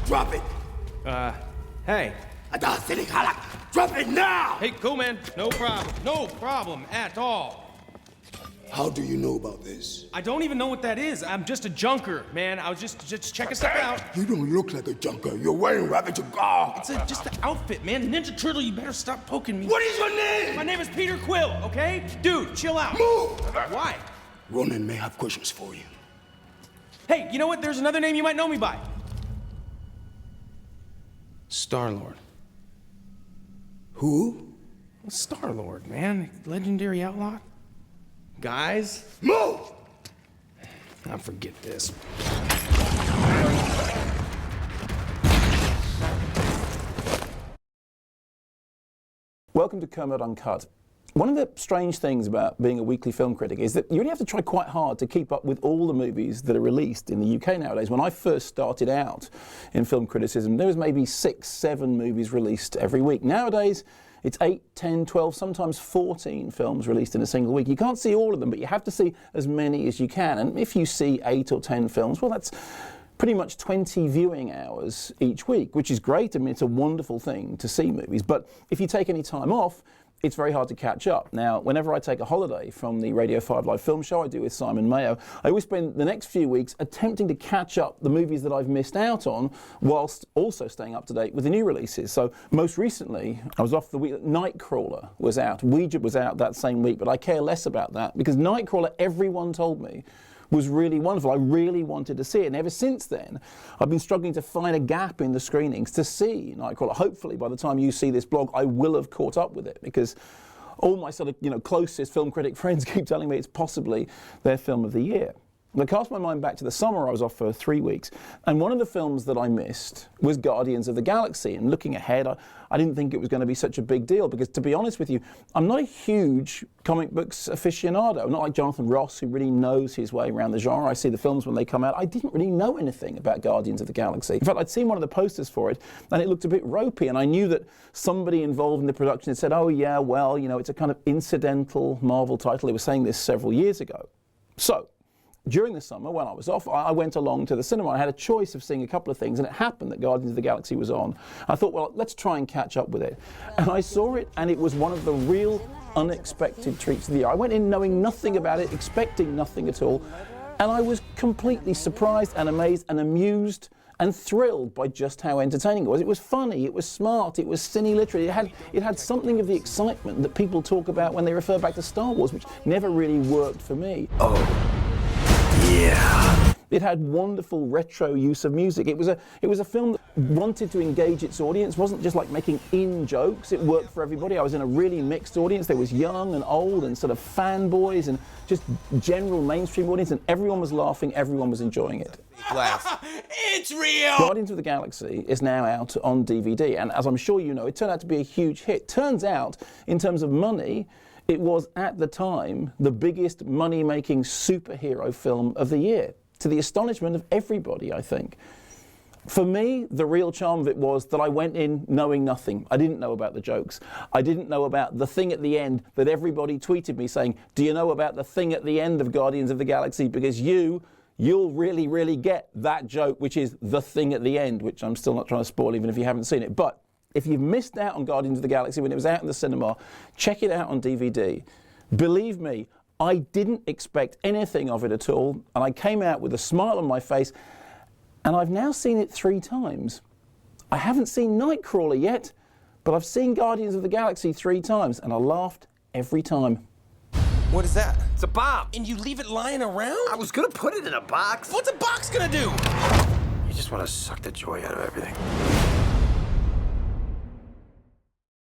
Drop it! Hey. Drop it now! Hey, cool, man. No problem. No problem at all. How do you know about this? I don't even know what that is. I'm just a junker, man. I was just checking stuff out. You don't look like a junker. You're wearing rabbit garb. It's just the outfit, man. Ninja Turtle, you better stop poking me. What is your name? My name is Peter Quill, okay? Dude, chill out. Move! Why? Ronan may have questions for you. Hey, you know what? There's another name you might know me by. Star-Lord. Who? Star-Lord, man. Legendary outlaw. Guys? Move! I'll forget this. Welcome to Kermode Uncut. One of the strange things about being a weekly film critic is that you really have to try quite hard to keep up with all the movies that are released in the UK nowadays. When I first started out in film criticism, there was maybe 6, 7 movies released every week. Nowadays, it's 8, 10, 12, sometimes 14 films released in a single week. You can't see all of them, but you have to see as many as you can. And if you see 8 or 10 films, well, that's pretty much 20 viewing hours each week, which is great. I mean, it's a wonderful thing to see movies. But if you take any time off, it's very hard to catch up. Now, whenever I take a holiday from the Radio 5 Live film show I do with Simon Mayo, I always spend the next few weeks attempting to catch up the movies that I've missed out on, whilst also staying up to date with the new releases. So most recently, I was off the week. Nightcrawler was out. Ouija was out that same week, but I care less about that because Nightcrawler, everyone told me, was really wonderful. I really wanted to see it. And ever since then, I've been struggling to find a gap in the screenings to see Nightcrawler. Hopefully, by the time you see this blog, I will have caught up with it because all my sort of, closest film critic friends keep telling me it's possibly their film of the year. And I cast my mind back to the summer. I was off for 3 weeks, and one of the films that I missed was Guardians of the Galaxy. And looking ahead, I didn't think it was going to be such a big deal because, to be honest with you, I'm not a huge comic books aficionado. I'm not like Jonathan Ross, who really knows his way around the genre. I see the films when they come out. I didn't really know anything about Guardians of the Galaxy. In fact, I'd seen one of the posters for it, and it looked a bit ropey, and I knew that somebody involved in the production had said, oh yeah, well, it's a kind of incidental Marvel title. They were saying this several years ago. So, during the summer, when I was off, I went along to the cinema. I had a choice of seeing a couple of things, and it happened that Guardians of the Galaxy was on. I thought, well, let's try and catch up with it. And I saw it, and it was one of the real unexpected treats of the year. I went in knowing nothing about it, expecting nothing at all, and I was completely surprised and amazed and amused and thrilled by just how entertaining it was. It was funny, it was smart, it was cine literary. It had something of the excitement that people talk about when they refer back to Star Wars, which never really worked for me. Yeah. It had wonderful retro use of music. It was a film that wanted to engage its audience. It wasn't just like making in-jokes. It worked for everybody. I was in a really mixed audience. There was young and old and sort of fanboys and just general mainstream audience, and everyone was laughing, everyone was enjoying it. It's real! Guardians of the Galaxy is now out on DVD, and as I'm sure you know, it turned out to be a huge hit. Turns out, in terms of money, it was, at the time, the biggest money-making superhero film of the year, to the astonishment of everybody, I think. For me, the real charm of it was that I went in knowing nothing. I didn't know about the jokes. I didn't know about the thing at the end that everybody tweeted me saying, do you know about the thing at the end of Guardians of the Galaxy? Because you'll really, really get that joke, which is the thing at the end, which I'm still not trying to spoil even if you haven't seen it. But if you've missed out on Guardians of the Galaxy when it was out in the cinema, check it out on DVD. Believe me, I didn't expect anything of it at all, and I came out with a smile on my face, and I've now seen it 3 times. I haven't seen Nightcrawler yet, but I've seen Guardians of the Galaxy 3 times, and I laughed every time. What is that? It's a bomb. And you leave it lying around? I was gonna put it in a box. What's a box gonna do? You just want to suck the joy out of everything.